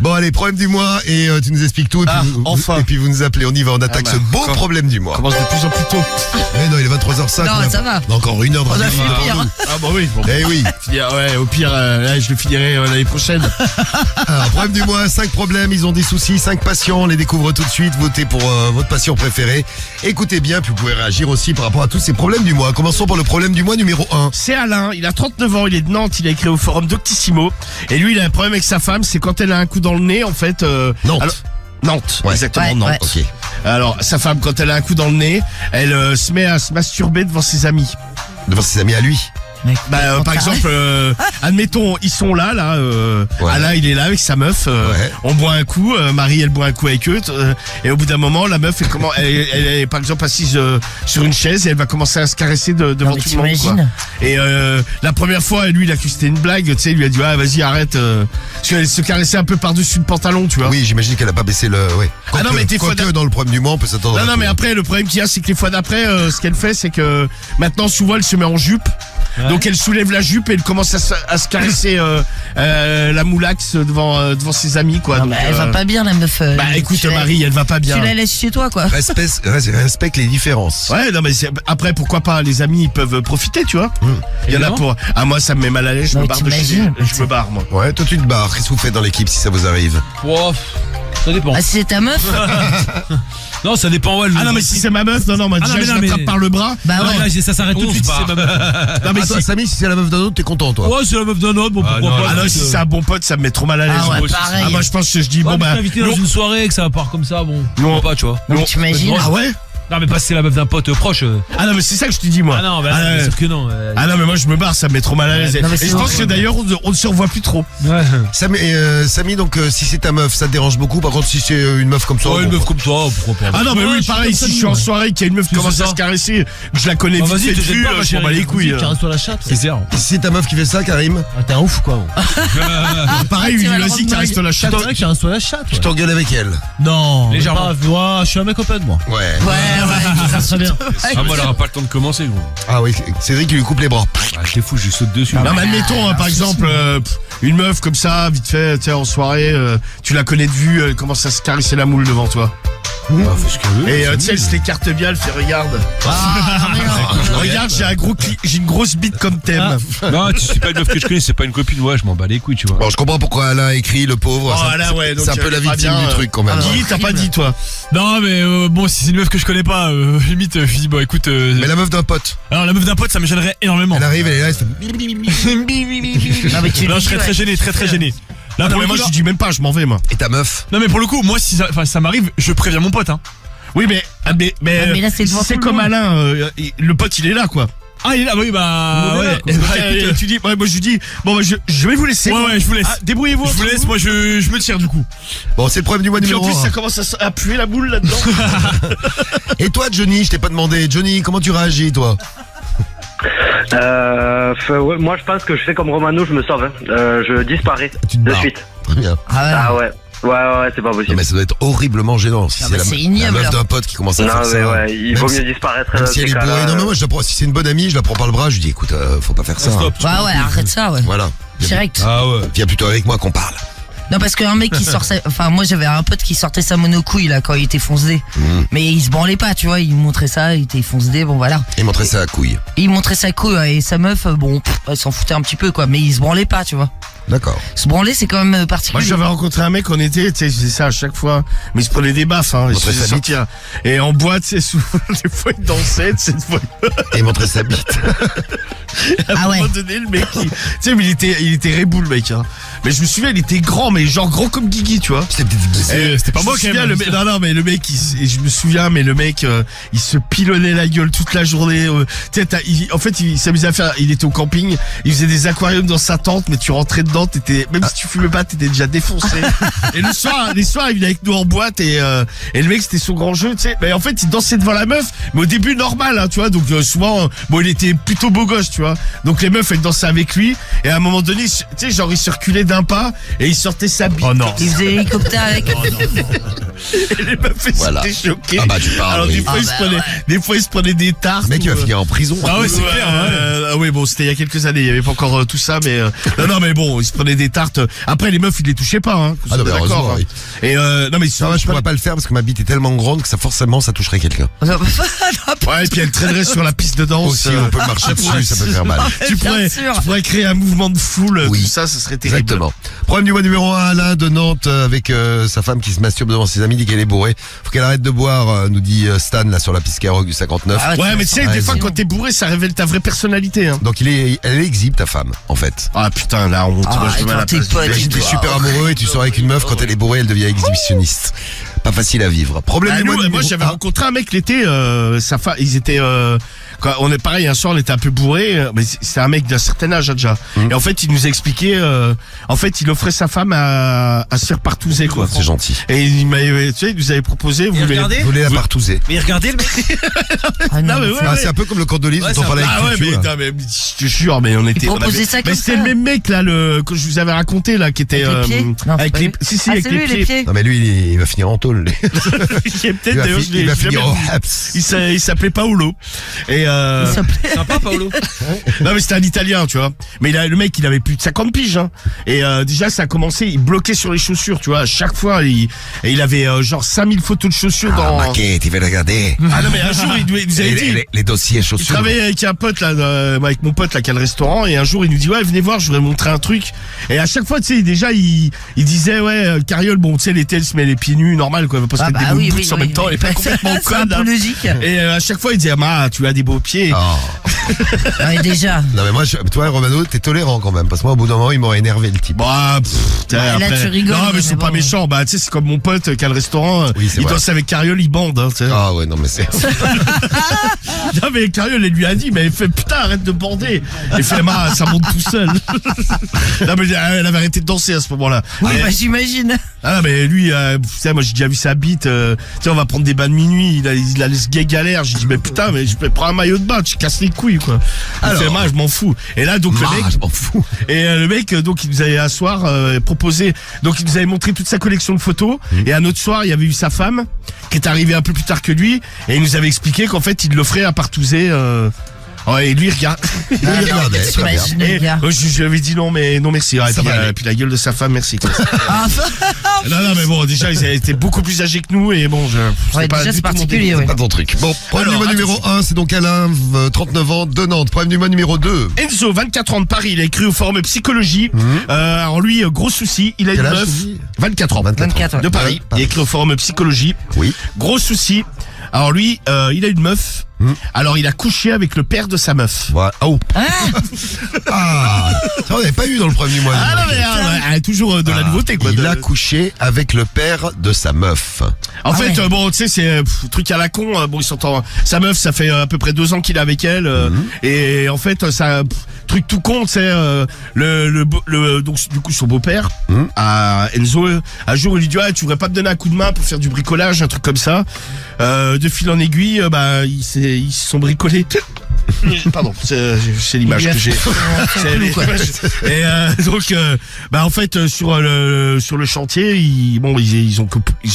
Bon allez, problème du mois et tu nous expliques tout et puis vous nous appelez, on y va, on attaque ce beau problème du mois. On commence de plus en plus tôt. Eh non, il est 23h05. Non, ça va. On a encore une heure de On a fait pire. Ah bah oui. Bon. Eh oui. Ouais, au pire, là, je le finirai l'année prochaine. Alors, problème du mois, 5 problèmes, ils ont des soucis, 5 patients, on les découvre tout de suite, votez pour votre patient préféré. Écoutez bien, puis vous pouvez réagir aussi par rapport à tous ces problèmes du mois. Commençons par le problème du mois numéro 1. C'est Alain, il a 39 ans, il est de Nantes, il a écrit au forum Doctissimo. Et lui, il a un problème avec sa femme, c'est quand elle a un coup dans le nez, en fait... Nantes. Alors, Nantes, Ouais. exactement, Ouais, Nantes. ouais. Ok. Alors, sa femme, quand elle a un coup dans le nez, elle se met à se masturber devant ses amis. Devant ses amis à lui. Par exemple, admettons, ils sont là, Ouais. Alain, il est là avec sa meuf, Ouais. on boit un coup, Marie, elle boit un coup avec eux, et au bout d'un moment, la meuf, elle est par exemple assise sur une chaise et elle va commencer à se caresser devant mais tout le monde, quoi. t'imagines. Et la première fois, lui, il a cru que c'était une blague, tu sais, il lui a dit, ah, vas-y, arrête, parce qu'elle se caressait un peu par-dessus le pantalon, tu vois. Oui, j'imagine qu'elle a pas baissé le... Ouais. Ah non, mais des fois... Quoique dans le problème du mois, on peut s'attendre à Non, tout. mais après, le problème qu'il y a, c'est que les fois d'après, ce qu'elle fait, c'est que maintenant, souvent, elle se met en jupe. Donc elle soulève la jupe et elle commence à se caresser la moulax devant ses amis, quoi. Non, Donc, mais elle va pas bien, la meuf. Bah écoute, tu la- Marie, elle va pas bien. Tu la laisses chez toi, quoi. Respecte les différences. Ouais, non mais après pourquoi pas, les amis ils peuvent profiter, tu vois. Il y en a pour... Ah moi ça me met mal à l'aise, je Non, me mais barre de chez... t'imagines, Je me barre moi. Ouais, toi tu te barres. Qu'est-ce que vous faites dans l'équipe si ça vous arrive? Oh, ça dépend. Ah, si c'est ta meuf, Non, ça dépend, ouais. Ah non mais si c'est ma meuf, non, Ah, déjà non, mais je non, l'attrape mais- par le bras. bah Non, ouais. mais là, ça s'arrête tout de suite si c'est ma meuf. Non mais Ah, toi, si... Samy, si c'est la meuf d'un autre, t'es content toi? Ouais, c'est la meuf d'un autre, bon, pourquoi non, pas. Ah non, si c'est un bon pote, ça me met trop mal à l'aise. Ah ouais, moi aussi. pareil. Ah moi je pense que je dis, Ouais, bon mais bah... t'inviter dans non. une soirée que ça part comme ça, bon. Non. Pourquoi pas, tu vois. Donc t'imagines. Ah ouais. Non, mais pas si c'est la meuf d'un pote proche. Ah non mais c'est ça que je te dis moi. Ah non, bah, Ah, bien ouais. sûr que non. Ah non mais moi je me barre, ça me met trop mal à l'aise. Non, mais Et c'est je pense horrible. que d'ailleurs on ne se revoit plus trop. Ouais. Samy, donc si c'est ta meuf, ça te dérange beaucoup. Par contre, si c'est une meuf comme ça, Ouais, une bon, meuf comme ça, pourquoi pas. Ah non mais Ouais, oui je suis pareil, comme si ça, je suis en ouais. soirée qu'il y a une meuf qui C'est commence ça. à se caresser, que je la connais Bah, vite vas-y, fait te de gêne vue, pas, ma je m'en bats chérie. les couilles. Vas-y, caresse-toi la chatte. C'est clair. si c'est ta meuf qui fait ça, Karim, Ah, t'es un ouf, quoi. Pareil, Tu vas lui le vas-y, rendre caresse-toi la dingue. chatte. vrai que caresse-toi la chatte. tu t'engueules avec elle. Non, Légèrement. Ouais, je suis un mec open, moi. Ouais. Ouais, Ça serait bien. Ah, moi, elle aura pas le temps de commencer, gros. Ah oui, Cédric qui lui coupe les bras. Ah, t'es fou, je saute dessus. Non mais admettons, par exemple, une meuf comme ça, vite fait, tu sais, en soirée, tu la connais de vue, elle commence à se caresser la moule devant toi. Bah, fais ce qu'elle veut. Et tu sais, elle se l'écarte bien, elle fait regarde. Regarde, j'ai une grosse bite comme thème. Non, c'est pas une meuf que je connais, c'est pas une copine, ouais, je m'en bats les couilles, tu vois. Bon, je comprends pourquoi Alain a écrit, le pauvre. Oh Ça- là ouais, donc c'est un peu la victime du truc quand même. Dis, t'as pas dit toi. Non, mais bon, si c'est une meuf que je connais pas, limite, je dis, bon, écoute. Mais la meuf d'un pote, Alors, la meuf d'un pote, ça me gênerait énormément. elle arrive, elle est là, elle se fait... Non, mais tu Non, lui je serais dis, très ouais. gêné, très gêné. Là, Non pour mais le moi coup, je dis même pas, je m'en vais moi. Et ta meuf? non, mais pour le coup, moi, si ça m'arrive, je préviens mon pote, hein. Oui mais mais là, c'est devant si c'est tout le comme monde. Alain, le pote il est là quoi. Ah, il est là, bah oui, bah. Ouais, Ouais, donc, écoute, tu dis, ouais, moi je dis, bon bah, je vais vous laisser. ouais, ouais, je vous laisse. Ah, débrouillez-vous. Je vous laisse, moi, je me tire du coup. Bon, c'est le problème du mois Puis en numéro plus 1. ça commence à puer la boule là-dedans. Et toi, Johnny, je t'ai pas demandé. Johnny, comment tu réagis, toi? Ouais, moi je pense que je fais comme Romano, je me sauve. Hein. Je disparais Tu te de barres. suite. Très bien. Ah ouais. Ouais, c'est pas Non, possible. mais ça doit être horriblement gênant. Si Ah c'est bah, c'est la ignoble, meuf là. d'un pote qui commence à Non faire mais ça. ouais, il Même vaut si- mieux disparaître Même dans si elle ces est bourrée. cas-là. Non, mais moi, si c'est une bonne amie, je la prends par le bras, je lui dis, écoute, faut pas faire ça. Stop. hein. Ouais, arrête ça, ouais. Voilà. Direct. Ah ouais. Viens plutôt avec moi qu'on parle. Non, parce qu'un mec qui sort enfin, moi j'avais un pote qui sortait sa monocouille là quand il était foncé. Mais il se branlait pas, tu vois, il montrait ça, il était foncé, bon voilà. Et montrer ça à couille. Et il montrait sa couille et sa meuf, bon, elle s'en foutait un petit peu quoi, mais il se branlait pas, tu vois. D'accord. Se branler c'est quand même Moi particulier. j'avais rencontré un mec en été, tu sais, je faisais ça à chaque fois, mais il se prenait des baffes, hein, il se Montrer faisait sa bite. sortir. Et en boîte, c'est souvent, des fois il dansait, cette fois. Et montrer sa bite. À Ah un ouais. moment donné, le mec, tu sais, mais il était reboule, le mec, hein. Mais je me souviens, il était grand, mais genre grand comme Guigui, tu vois. C'était pas moi Je quand me souviens, même. non, mais le mec, je me souviens, mais le mec, il se pilonnait la gueule toute la journée. Tu sais, en fait, il s'amusait à faire, il était au camping, il faisait des aquariums dans sa tente, mais tu rentrais dedans, même si tu fumais pas, t'étais déjà défoncé. Et les soirs, il venait avec nous en boîte et le mec, c'était son grand jeu, tu sais. Mais en fait, il dansait devant la meuf, mais au début, normal, hein, tu vois. Donc, souvent, bon, il était plutôt beau gosse, tu vois. Donc, les meufs, elles dansaient avec lui. Et à un moment donné, tu sais, genre, il se reculait d'un pas et il sortait sa bite. Oh non. Il faisait l'hélicoptère avec. Et les meufs, elles Voilà. étaient choquées. Ah bah, tu parles, Alors, oui. des fois, Ah il se bah, prenait, ouais. des fois, il se prenait des tartes. Le mec, il va ou, finir en prison. Ah ouais, c'est clair, ouais. Ah oui, bon, c'était il y a quelques années, il y avait pas encore tout ça, mais non, mais bon, se prenait des tartes. Après, les meufs, ils les touchaient pas, hein. Ah non, mais heureusement, hein. oui. Et non, mais Non, je pourrais pas le faire parce que ma bite est tellement grande que ça forcément ça toucherait quelqu'un. Ouais, et puis elle traînerait sur la piste de danse. Aussi, on peut marcher dessus, ça peut faire mal. Tu Bien sûr. pourrais créer un mouvement de foule, Oui. tout ça serait terrible. Exactement. Problème du mois numéro 1, Alain de Nantes avec sa femme qui se masturbe devant ses amis, dit qu'elle est bourrée. Faut qu'elle arrête de boire, nous dit Stan là sur la piste Skyrock du 59. Ah Ouais, mais tu sais, Ouais, des fois, c'est quand t'es bourré, ça révèle ta vraie personnalité, hein. Donc elle est exhibe ta femme en fait. Ah putain, la honte. Ah, Moi, je me mets à la tes place du potes, mec. T'es super amoureux et tu sors avec une meuf, quand elle est bourrée, elle devient exhibitionniste. Pas facile à vivre. Problème Bah, du mois nous, numéro moi, j'avais 1. rencontré un mec l'été, sa femme, ils étaient, quand on est pareil, un soir, on était un peu bourré, mais c'est un mec d'un certain âge, déjà. Et en fait, il nous expliquait, en fait, il offrait sa femme à se faire partouzer, quoi. C'est gentil. Et il m'avait, tu sais, il nous avait proposé, vous voulez, regardez Vous voulez la partouzer. Mais regardez le mec. Ah non, Non, mais mais ouais, Ah, c'est un peu comme le corde d'olive Ouais, dont on c'est parlait ah ouais, avec mais, Tutu, là. non, mais je te jure, mais on était. Il on proposait avait- ça mais comme c'était ça. le même mec là, que je vous avais raconté là, qui était Avec les pieds Non, c'est avec pas les, lui. si Ah, avec c'est les lui, pieds. les pieds. Non mais lui il va finir en tôle. lui. Il est peut-être d'ailleurs, je l'ai- Il va je l'ai finir même au vu. Haps. Il s'appelait Paolo. Et Il s'appelait- Sympa, Paolo. non mais c'était un Italien, tu vois. Mais le mec, il avait plus de 50 piges. Hein. Et déjà, ça a commencé, il bloquait sur les chaussures, tu vois. À chaque fois, il avait genre 5000 photos de chaussures Ah, dans. Maquet, tu veux le regarder. Ah non mais un jour, il nous avait dit. Les dossiers Il chaussures. travaillait avec un pote là, avec mon pote là qui a le restaurant, et un jour il nous dit ouais venez voir, je voudrais montrer un truc. Et à chaque fois tu sais déjà il disait ouais Carriole, bon tu sais l'été elle se met les pieds nus normal quoi, parce Ah que des bah oui, boots oui, en même temps, elle est pas oui. complètement C'est un conne. peu Hein. logique. Et à chaque fois il disait ah tu as des beaux pieds. Oh. Ouais, déjà. Non mais moi, toi Romano, t'es tolérant quand même. Parce que moi au bout d'un moment, il m'aurait énervé le type. Bah, Là, tu rigoles, non mais mais c'est bon. pas méchant, bah tu sais c'est comme mon pote qui a le restaurant, Oui, c'est il vrai. danse avec Carriole, il bande hein, tu sais. Ah ouais, non mais c'est... Non mais Carriole elle lui a dit mais elle fait putain arrête de bander. Elle fait ça monte tout seul. Non mais elle avait arrêté de danser à ce moment-là. Oui, Mais- bah j'imagine. Ah non, mais lui, tu sais, moi j'ai déjà vu sa bite, tu sais, on va prendre des bains de minuit, il a ce gay galère, j'ai dit mais putain, mais je peux prendre un maillot de bain, tu casses les couilles quoi. Alors. Il fait, je m'en fous. Et là donc le mec, je m'en fous. et le mec donc il nous avait un soir proposé, donc il nous avait montré toute sa collection de photos, et un autre soir il y avait eu sa femme qui est arrivée un peu plus tard que lui, et il nous avait expliqué qu'en fait il l'offrait à partouzer. Ouais, et lui, regarde. regardait, T'imagines, Et, le gars. je lui avais dit non, mais non merci. Ah, et Ça puis, va aller. puis la gueule de sa femme, merci. Quoi. Ah, Non, mais bon, déjà, ils étaient beaucoup plus âgés que nous et bon, Ouais, pas déjà, du c'est tout mon particulier, délire. ouais. Pas ton truc. Bon, problème Alors, numéro 1, c'est donc Alain, 39 ans, de Nantes. Problème numéro 2. Enzo, 24 ans de Paris, il a écrit au forum psychologie. Alors lui, gros souci, il a Quel une âge, meuf. tu dis 24 ans. 24 ans. De Paris. Il a écrit au forum psychologie. Oui. Gros souci. Alors lui, il a une meuf. Alors il a couché avec le père de sa meuf. Voilà. Oh. Ah, ça on n'avait pas eu dans le premier mois. Ah non mais toujours de la nouveauté quoi. Il de- a couché avec le père de sa meuf. En Ah fait, ouais. bon, tu sais, c'est truc à la con. Bon, il s'entend. Sa meuf, ça fait à peu près 2 ans qu'il est avec elle. Et en fait, ça, truc tout con, c'est donc du coup son beau-père, à Enzo, un jour il lui dit tu voudrais pas me donner un coup de main pour faire du bricolage, un truc comme ça. De fil en aiguille, ils se sont bricolés. Pardon, c'est l'image que j'ai. C'est l'image. Et donc, en fait, sur le chantier, ils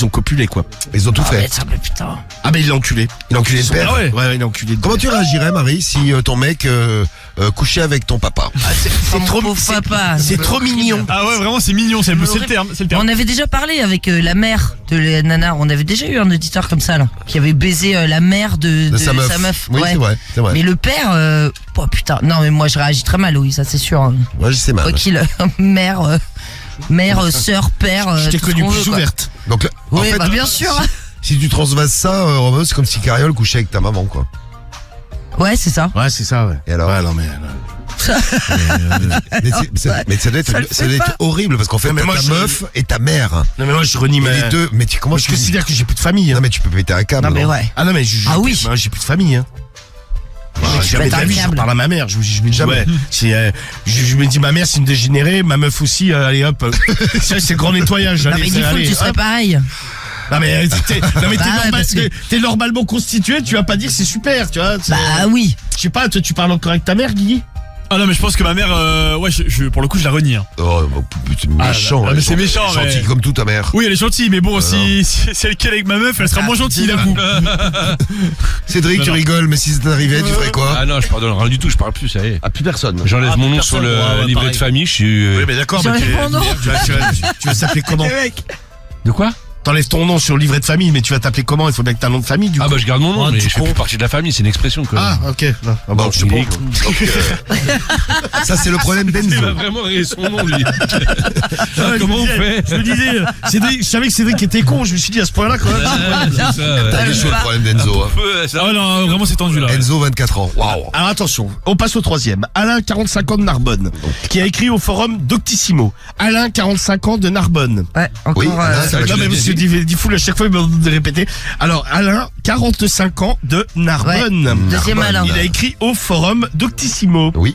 ont copulé quoi. Ils ont tout fait. Ça me putain. Ah il l'a enculé. Il a enculé le père. Ah ouais, il a enculé. Comment tu réagirais, Marie, si ton mec couchait avec ton papa? Oh, mon pauvre papa. C'est trop mignon. Ah ouais, vraiment, c'est mignon, c'est le terme. C'est le terme. On avait déjà parlé avec la mère de la nana. On avait déjà eu un auditeur comme ça, là, qui avait baisé la mère de sa meuf. Oui, Ouais. c'est vrai, c'est vrai. Mais le père, oh putain, non mais moi je réagis très mal, oui, ça c'est sûr. Moi, je sais mal. Quoi qu'il, mère, sœur, père. Je t'ai tout ce connu qu'on plus veut, quoi. ouverte. Donc, en Oui, fait, bah bien sûr. si tu transvases ça, Romano, c'est comme si Carriole couchait avec ta maman, quoi. Ouais, c'est ça. Ouais, c'est ça, ouais. Et alors? Ouais, non, mais. Mais ça doit être, Ça le fait ça doit être pas. horrible parce qu'en fait, Non, mais t'as moi, ta je- meuf et ta mère. Non, mais moi, je renie Et ma. les deux, mais comment Moi, je tu considère que j'ai plus de famille. Hein. Non, mais tu peux péter un câble. Non mais ouais. Ah non, mais Ah oui. moi, j'ai plus de famille. Hein. Jamais de pètes la un vie, je câble. parle à ma mère. Je me dis, Jamais. ouais, je me dis, ma mère, c'est une dégénérée, ma meuf aussi, allez hop. Ça, c'est le grand nettoyage. Non Allez, mais c'est- il faut que allez, tu serais hop. pareil. Non, mais t'es Bah ouais, parce que- t'es normalement constitué, tu vas pas dire c'est super, tu vois. Bah oui. Je sais pas, toi, tu parles encore avec ta mère, Guigui? Ah non, mais je pense que ma mère, ouais, pour le coup, je la renie. Hein. Oh, c'est méchant. Ah, mais c'est méchant, Gentil mais... comme tout ta mère. Oui, elle est gentille, mais bon, si elle est avec ma meuf, elle sera moins gentille d'un coup. Cédric, tu rigoles, mais si ça t'arrivait, tu ferais quoi? Ah non, je pardonne rien du tout, je parle plus, ça y est. Ah, plus personne. J'enlève mon nom personne, sur le ouais, livret pareil. de famille, je suis... Oui, mais d'accord, mais J'enlève mon nom. tu vas s'appeler comment? De quoi? T'enlèves ton nom sur le livret de famille, mais tu vas t'appeler comment? Il faut bien que t'aies un nom de famille, du coup. Ah bah je garde mon nom, Ah, mais tu je fais con. plus partie de la famille, c'est une expression quoi. Ah, ok. Non, ah, bon, je sais il pas. est, quoi. Ça, c'est le problème Il va d'Enzo. vraiment rire son nom lui. Ah, Comment on fait? Je me disais, Cédric, je savais que Cédric était con, je me suis dit à ce point-là quand même. C'est ça, ouais. T'as les chaud le problème d'Enzo. hein. Ah non, vraiment, c'est tendu là. ouais. Enzo, 24 ans. Waouh. Alors attention, on passe au troisième. Alain, 45 ans de Narbonne, qui a écrit au forum Doctissimo. Alain, 45 ans de Narbonne. Ouais, encore. Oui, Alain, ça va. Non mais monsieur Diffoul à chaque fois il me demande de répéter. Alors Alain, 45 ans de Narbonne. Ouais, deuxième Narbonne. Alain. Il a écrit au forum Doctissimo. Oui.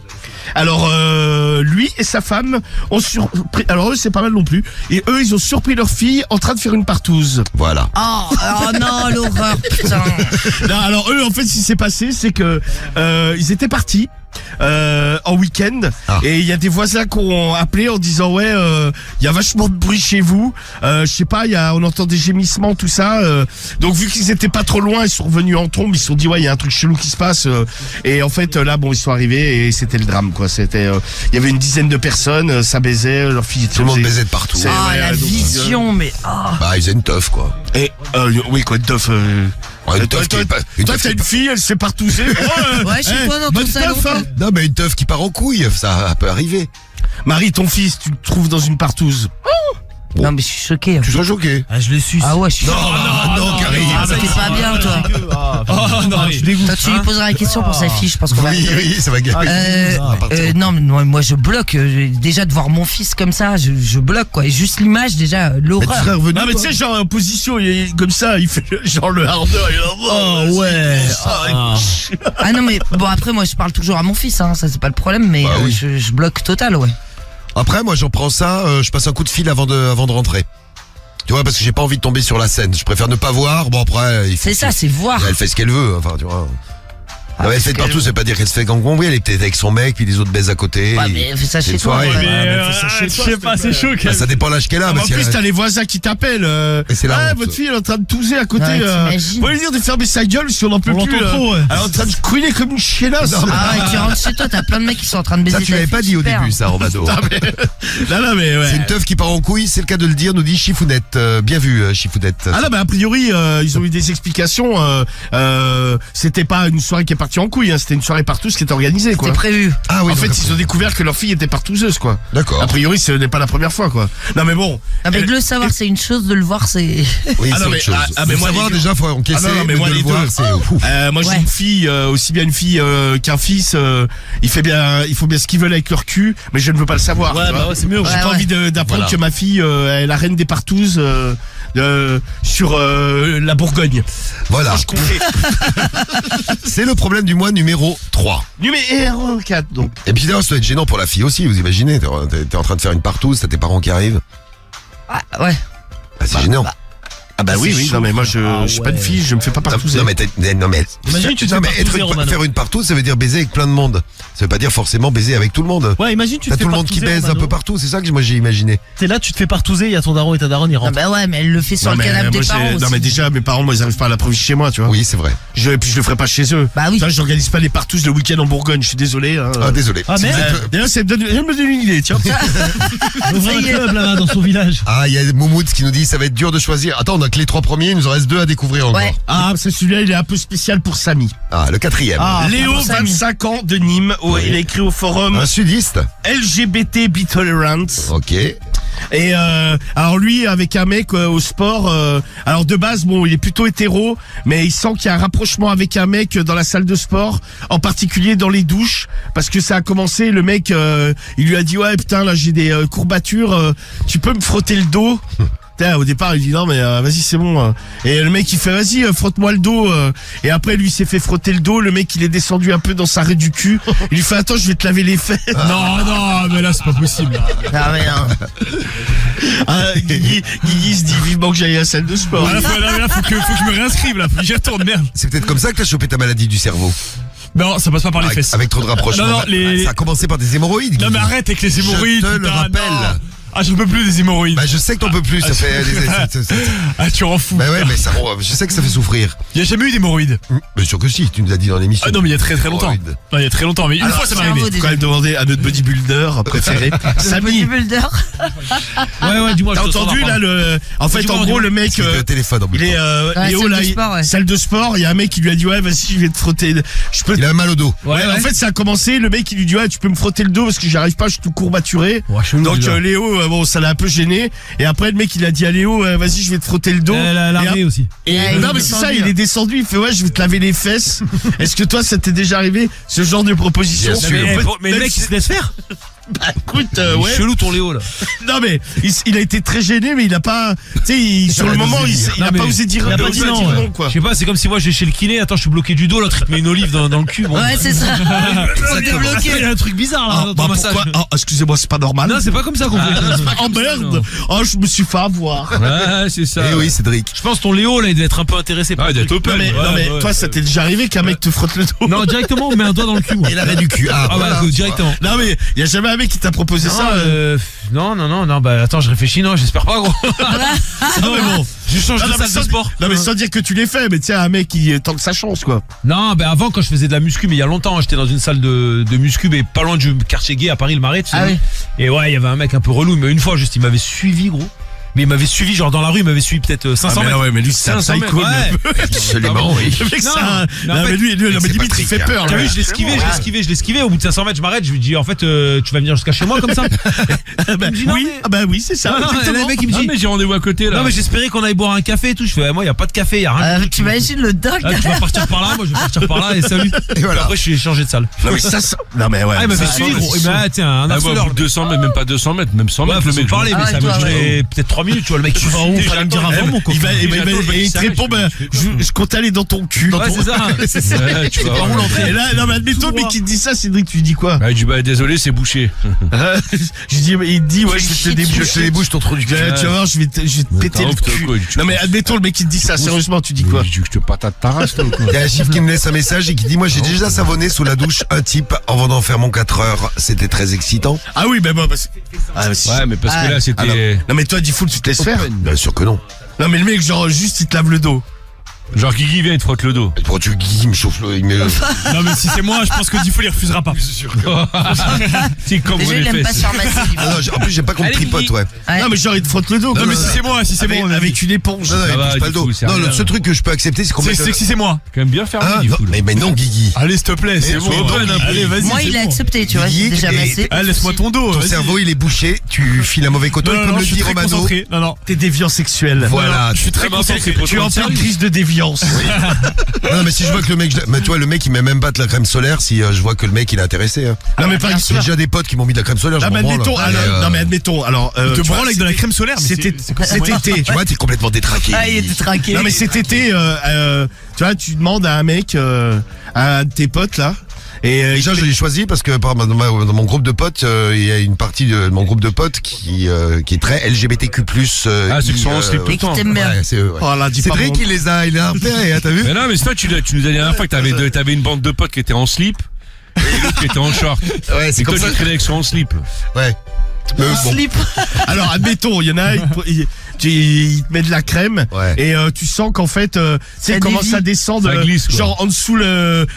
Alors lui et sa femme ont surpris. Alors eux c'est pas mal non plus. Et eux ils ont surpris leur fille en train de faire une partouze. Voilà. Oh non, l'horreur, putain. Non, alors eux en fait ce qui s'est passé c'est que ils étaient partis. En week-end et il y a des voisins qui ont appelé en disant ouais il y a vachement de bruit chez vous, je sais pas, on entend des gémissements tout ça, donc vu qu'ils étaient pas trop loin ils sont revenus en trombe, ils se sont dit ouais il y a un truc chelou qui se passe, et en fait là bon ils sont arrivés et c'était le drame quoi, c'était il y avait une dizaine de personnes, ça baisait, leur fille Tout le monde baisait de partout. Ah, la donc, vision, mais Bah, ils faisaient une teuf, quoi. et oui quoi, une teuf. Ouais, une teuf qui est pas- une Toi teuf t'as qui est une pas- fille, elle se fait partouzer. Ouais, chez toi, dans ton salon. Non, mais une teuf qui part en couille, ça peut arriver. Marie, ton fils, tu le trouves dans une partouze. Non, mais je suis choqué. Tu serais choqué. Ah, je l'ai su. Ah ouais, je suis choqué. Non, Karim. Ah, bah, t'es pas bien, toi. Oh non, je dégoûte. Toi, tu lui poseras la question pour sa fille, je pense qu'on va. Oui, ça va gagner. Non, mais moi je bloque. Déjà de voir mon fils comme ça, je bloque quoi. Et juste l'image, déjà, Mais tu l'horreur. serais revenu. Non mais tu sais genre en position il est comme ça, il fait genre le hardeur, il est là, Oh ouais. Ah non, mais bon, après, moi je parle toujours à mon fils, hein, ça c'est pas le problème, mais Bah oui. je bloque total, ouais. Après, moi, j'en prends ça, je passe un coup de fil avant de rentrer. Tu vois, parce que j'ai pas envie de tomber sur la scène. Je préfère ne pas voir. Bon, après, il faut C'est ça, que- c'est voir. Elle fait ce qu'elle veut, enfin, tu vois. Ah, Ouais, elle parce fait de qu'elle- partout, c'est pas dire qu'elle se fait gangombrer, elle est peut-être avec son mec, puis les autres baisent à côté. Ouais, et- mais fais ça c'est chez une toi. soirée. ouais. Mais mais ça, chez je toi, sais s'il pas, te c'est plaît. chaud quand Bah, même. ça dépend l'âge qu'elle a, mais En si plus elle- t'as les voisins qui t'appellent, Et c'est la honte. votre fille elle est en train de touser à côté, Ouais, t'imagines. vous lui dire de fermer sa gueule si on en peut On plus, l'entend trop, ouais. elle est en train de couiner comme une chiennasse. Non, mais- Ah ouais, tu rentres chez toi, t'as plein de mecs qui sont en train de baiser. Ça, tu ta l'avais fille, pas dit au super. début, ça, Romano. Non mais ouais. C'est une teuf qui part en couille, c'est le cas de le dire, nous dit Chifounette. Bien vu, Chifounette. Ah là, bah a priori, ils ont eu des explications. C'était pas une soirée qui est partie en couille, hein, c'était une soirée partouze qui était organisée, quoi. C'était prévu. Ah oui, En donc fait, après- ils ont découvert que leur fille était partouzeuse, quoi. D'accord. A priori, ce n'est pas la première fois, quoi. Non mais bon. Ah, mais Elle- de le savoir, c'est une chose, de le voir, c'est. Oui, Ah c'est non, mais- autre chose. ah, mais Faut moi, savoir les- déjà, faut encaisser, Ah non, mais mais moi, de les le voir, deux. c'est ouf. Moi j'ai Ouais. une fille, aussi bien une fille qu'un fils, il faut bien ce qu'ils veulent avec leur cul, mais je ne veux pas le savoir. Ouais, tu vois. bah ouais, c'est mieux. J'ai Ouais, pas ouais. envie d'apprendre Voilà. que ma fille est la reine des partouzes sur la Bourgogne. Voilà. Je comptais. C'est le problème du mois numéro 3. Numéro 4 donc. Et puis d'ailleurs, ça doit être gênant pour la fille aussi, vous imaginez. T'es en train de faire une partouze, t'as tes parents qui arrivent. Ah, ouais. Bah, c'est gênant. Ah bah oui, oui, non mais moi je suis pas une fille, je me fais pas partouzer. Non mais, Imagine, tu te non, fais mais partouzer, Romano. faire une partouze, ça veut dire baiser avec plein de monde. Ça veut pas dire forcément baiser avec tout le monde. Ouais, imagine, tu te T'as fais tout le monde qui partouzer, baise un Romano. peu partout, c'est ça que moi j'ai imaginé. T'es là, tu te fais partouzer, il y a ton daron et ta daronne, ils Ah rentrent. bah ouais, mais elle le fait sur Non, le mais, canapé moi, des parents non aussi. mais déjà mes parents moi ils arrivent pas à l'improviser chez moi, tu vois. Oui, c'est vrai. Et puis je le ferai pas chez eux. Bah oui. Tu vois, j'organise pas les partouzes le week-end en Bourgogne, je suis désolé. Hein. Ah, désolé. Ah, Si mais- vous êtes- D'ailleurs, ça me donne une idée, tiens. Ouvre un club là-bas dans son village. Ah, il y a Moumoud qui nous dit ça va être dur de choisir. Attends, on a que les 3 premiers, il nous en reste 2 à découvrir encore. Ouais. Ah, c'est celui-là, il est un peu spécial pour Samy. Ah, le 4e. Ah, Léo, pour Samy. 25 ans, de Nîmes. Ouais, il a écrit au forum Un sudiste. LGBT Be Tolerant. Ok. Et alors lui, avec un mec au sport, alors de base, bon, il est plutôt hétéro, mais il sent qu'il y a un rapprochement avec un mec dans la salle de sport, en particulier dans les douches, parce que ça a commencé, le mec, il lui a dit, ouais, putain, là, j'ai des courbatures, tu peux me frotter le dos? Putain, au départ, il dit non, mais vas-y, c'est bon. Et le mec, il fait, vas-y, frotte-moi le dos. Et après, lui, il s'est fait frotter le dos. Le mec, il est descendu un peu dans sa raie du cul. Il lui fait, attends, je vais te laver les fesses. Non, non, mais là, c'est pas possible. là. Ah, mais non. Guigui se dit vivement que j'aille à la salle de sport. Ah, là, faut que je me réinscrive, là. Faut que j'y retourne, merde. C'est peut-être comme ça que t'as chopé ta maladie du cerveau. Non, ça passe pas par les fesses. Avec trop de rapprochement. Non, Ça a commencé par des hémorroïdes. Non mais arrête avec les hémorroïdes. Je te le putain, rappelle. non. Ah, j'en peux plus des hémorroïdes. Bah je sais que t'en peux plus, ça fait... Ah, tu rends fou. Bah ouais, mais ça, je sais que ça fait souffrir. Il y a jamais eu d'hémorroïdes. Bien sûr que si, tu nous l'as dit dans l'émission. Ah non, mais il y a très longtemps. Hémorroïdes. Non, il y a très longtemps, mais une fois ça m'est arrivé. Faut quand même demander à notre bodybuilder préféré. Samy, Bodybuilder. Ouais, dis-moi. t'as entendu là en fait, en gros, le mec, C'est le téléphone en il est Léo salle là, de sport, ouais. salle de sport. Il y a un mec qui lui a dit ouais, vas-y, je vais te frotter. Je peux. Il a mal au dos. Ouais, en fait, ça a commencé. Le mec, il lui dit ouais, tu peux me frotter le dos parce que j'y arrive pas, je suis tout courbaturé. Donc Léo, bon, ça l'a un peu gêné. Et après, le mec, il a dit à Léo, vas-y, je vais te frotter le dos. L'armée aussi. Et Ouais, il non, est mais c'est descendu, ça, il est descendu. Il fait ouais, je vais te laver les fesses. Est-ce que toi, ça t'est déjà arrivé ce genre de proposition? Bien sûr. Mais le mec, il se laisse faire. Bah, écoute, ouais. Chelou ton Léo là. Non mais il a été très gêné, mais il a pas, tu sais, sur le moment, il a pas osé dire non, quoi. Je sais pas, c'est comme si moi je vais chez le kiné, attends, je suis bloqué du dos, l'autre il te met une olive dans le cul. Bon. Ouais, c'est ça. On est bloqué. Il y a un truc bizarre là dans Bah ton massage. pourquoi? Excusez-moi, c'est pas normal. Non, c'est pas comme ça qu'on fait. Oh merde. Oh, je me suis fait avoir. Ouais, c'est ça. Eh oui, Cédric. Je pense ton Léo là, il devait être un peu intéressé par. Ah, le truc. d'être open. Non mais toi, ça t'est déjà arrivé qu'un mec te frotte le dos? Non, directement, on met un doigt dans le cul. Moi. Et l'arrêt du cul. Ah voilà. bah directement. Non mais y a jamais un mec qui t'a proposé ça? Non, bah attends, je réfléchis, non, j'espère pas gros. Non mais bon. Je change de mais salle de sport. Non mais sans dire que tu l'es fait, mais tiens, un mec qui tente sa chance quoi. Non, bah avant quand je faisais de la muscu, mais il y a longtemps, j'étais dans une salle de muscu, mais pas loin du quartier gay à Paris, le Marais, tu sais. Ah oui. Et ouais, il y avait un mec un peu relou, mais une fois juste, il m'avait suivi gros. Mais il m'avait suivi genre dans la rue, il m'avait suivi peut-être 500 mètres. Ouais, mais lui c'est un 500 psycho. mètres, Absolument, oui. Le mec, Non, c'est un... mais en Non fait, mais lui, non, mais c'est limite, il Patrick, fait peur. T'as là. vu, je l'ai esquivé. Au bout de 500 mètres, je m'arrête, je lui dis en fait, tu vas venir jusqu'à chez moi comme ça. Bah, me dit, non, oui, mais- ah bah oui, c'est ça. Non, exactement. le mec il me dit, mais j'ai rendez-vous à côté là. non mais j'espérais qu'on aille boire un café et tout. Je fais, moi il y a pas de café, il y a rien. Tu imagines le dingue. Ah, tu vas partir par là, moi je vais partir par là et salut. Et voilà. Après je suis changé de salle. Non mais ça, non mais ouais. Ah, il m'avait ça, suivi ça, gros. c'est Il m'a tiens, un Ah, harceleur. bah, 200 mètres, même pas 200 mètres, même 100 Ouais, mètres, faut le se mec. parler, mais Ah, ça toi, m'a duré peut-être 3 minutes, tu vois, le mec. fallait me dire avant mon copain. Il te répond, bah, je compte aller dans ton cul. Ouais, c'est ça. Ouais, tu vas Par où l'entrée? Et là, non mais admettons, mais qui te dit ça, Cédric, tu lui dis quoi? Ah, il dit, bah, désolé, c'est bouché. Je dis, il te dit, ouais, je vais te Je te déboucher. débouche ton trou du cul. Tu vas voir, je vais te péter le cul. Non mais admettons, le mec qui te dit ça, sérieusement, tu dis quoi? Tu veux que je te patate ta race, toi, ou quoi? Il y a un chiffre qui me laisse un message et qui dit moi j'ai déjà savonné sous la douche un type avant d'en faire mon 4 heures. C'était très excitant. Ah oui, ben bon, parce que... Ah, Ouais, mais parce que là, Alors, c'était. non mais toi, dis full, tu te laisses faire? Bien sûr que non. Non mais le mec, genre, juste, il te lave le dos. Genre, Guigui vient, il te frotte le dos. Pourquoi tu Guy me chauffe le. Il me... Non, mais si c'est moi, je pense que Diffoul il refusera pas. C'est comme Déjà, il aime pas se faire masser. Ah non, en plus j'ai pas qu'on me Allez, tripote, Guigui. ouais. Ouais. Non mais genre, il te frotte le dos. Non, quoi. mais si c'est moi, Avec une éponge. Non, non, il Ça va, touche pas le Diffoul, dos. c'est Non, rien. le seul truc que je peux accepter c'est qu'on C'est mette. que si c'est moi. Quand même bien fermé, Ah, du non, coup. mais non, Guigui. Allez, s'il te plaît, c'est sois bon. open un peu. Allez, vas-y. Moi, c'est il a bon. accepté, tu vois, Guigui, c'est déjà et- massé. Ah, laisse-moi ton dos. Ton vas-y. cerveau il est bouché, tu files un mauvais coton, Non, et non, comme non, le je suis dit très Romano. concentré. Non, non. T'es déviant sexuel. Voilà. Je suis très concentré. Tu es en pleine crise de déviance. Non, mais si je vois que le mec, mais tu vois, le mec il met même pas de la crème solaire si je vois que le mec il est intéressé. Hein. Non mais par J'ai exemple. déjà des potes qui m'ont mis de la crème solaire, je Non m'en mais branle. admettons, alors, non mais admettons, alors. Te tu vois, branle avec de la crème solaire. mais Cet c'est- été. Tu vois, t'es complètement détraqué. Ah, il était traqué. Non mais cet été, tu vois, tu demandes à un mec, à un de tes potes là, et Déjà, je l'ai choisi parce que dans mon groupe de potes, il y a une partie de mon groupe de potes qui est très LGBTQ+. Ah, c'est que son slip tout Et le qui temps. t'aime bien. Ouais, c'est eux, ouais. oh là, dis pas Cédric, mon- il il a repéré, hein, t'as vu? Mais non, mais c'est toi, tu nous as dit la dernière fois que t'avais une bande de potes qui étaient en slip et l'autre qui était en short. Ouais, c'est Et comme toi, ça. tu traînais avec son en slip. Ouais. Bon. Slip. Alors admettons, il y en a, il te met de la crème, Ouais. et tu sens qu'en fait, tu sais Ça comment dévie. ça descend, Ça glisse, quoi. genre en dessous de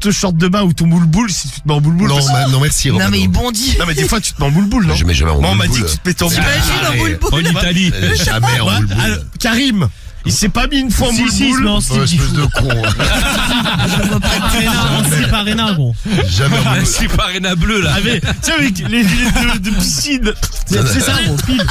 ton short de bain ou ton boule-boule, si tu te mets en boule-boule. Non, parce- non, merci, Non, Romano. mais il bondit. Non mais des fois tu te mets en boule-boule, non? Je mets jamais en Moi on m'a dit boule-boule. que tu te mettais en boule-boule. T'imagines un boule-boule. En Italie. Jamais en Ouais, boule-boule. alors, Karim, il s'est pas mis une fois en boule-boule. Oh, espèce de con. C'est pas Réna, gros. Jamais en Un boule-boule. slip arena bleu, là. Avec, tu sais, avec les lunettes de piscine. C'est ça, gros, pile.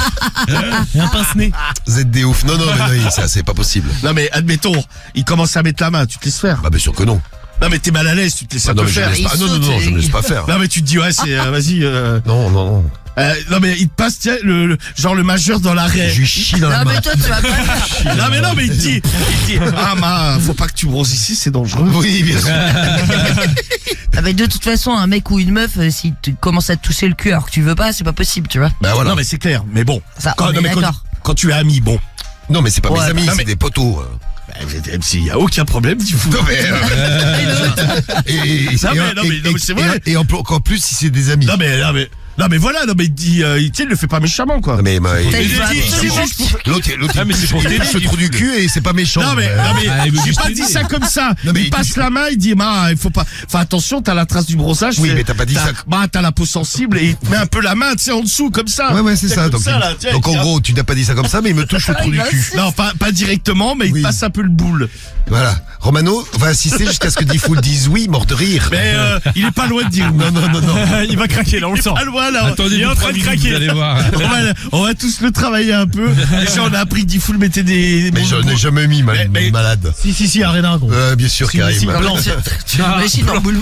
Et un pince-nez. Vous êtes des ouf. Non, non, mais non, ça, c'est pas possible. Non mais admettons, il commence à mettre la main, tu te laisses faire. Bah, bien sûr que non. Non mais t'es mal à l'aise, tu te laisses Ah, un non, peu mais je me faire. laisse pas. Il Non, non, saute, non, je me laisse il- pas faire. Non mais tu te dis ouais c'est vas-y. Non, non, non. Non mais il te passe tiens genre le majeur dans l'arrêt. Je lui chie dans la Non, main. mais toi, tu vas pas faire. Non mais non mais il te dit ah faut pas que tu bronzes ici, c'est dangereux. Oui, bien sûr. Ah, mais de toute façon, un mec ou une meuf, s'il te commence à te toucher le cul alors que tu veux pas, c'est pas possible, tu vois. Bah voilà. Non mais c'est clair, mais bon. Ça, Quand, on non, est mais d'accord. quand tu es ami, bon. Non, mais c'est pas mes Ouais. amis, Non, c'est mais- des potos. Il y a aucun problème, tu fous. Non mais, Non, mais c'est vrai. Et en plus, si c'est des amis. Non mais voilà, non mais il dit, il le fait pas méchamment quoi. Non, mais, T'as dit, l'autre, Ah, mais c'est pour il t'aider, touche le trou du cul et c'est pas méchant. Non mais j'ai pas dit ça comme ça. Non, mais il passe la main, il dit il faut pas. Enfin attention, t'as la trace du brossage. Oui, mais t'as pas dit ça. T'as la peau sensible et il te met un peu la main, tu sais, en dessous comme ça. Ouais, c'est ça. Comme Donc, là, tiens, donc en tiens. gros, tu n'as pas dit ça comme ça, mais il me touche le trou du cul. Non, pas directement, mais il Oui. te passe un peu le boule. Voilà. Romano va assister jusqu'à ce que Diffoul dise oui, mort de rire. Mais il est pas loin de dire oui. Non. Il va craquer là, on le sent. Pas loin là. Attendez, Il est en train de craquer. Vous allez voir. On va tous le travailler un peu. Déjà, on a appris que Diffoul mettait des. Mais je n'ai jamais mis Mais- malade. Si, Arena, gros. Bien sûr, Karim. Tu réfléchis dans boule.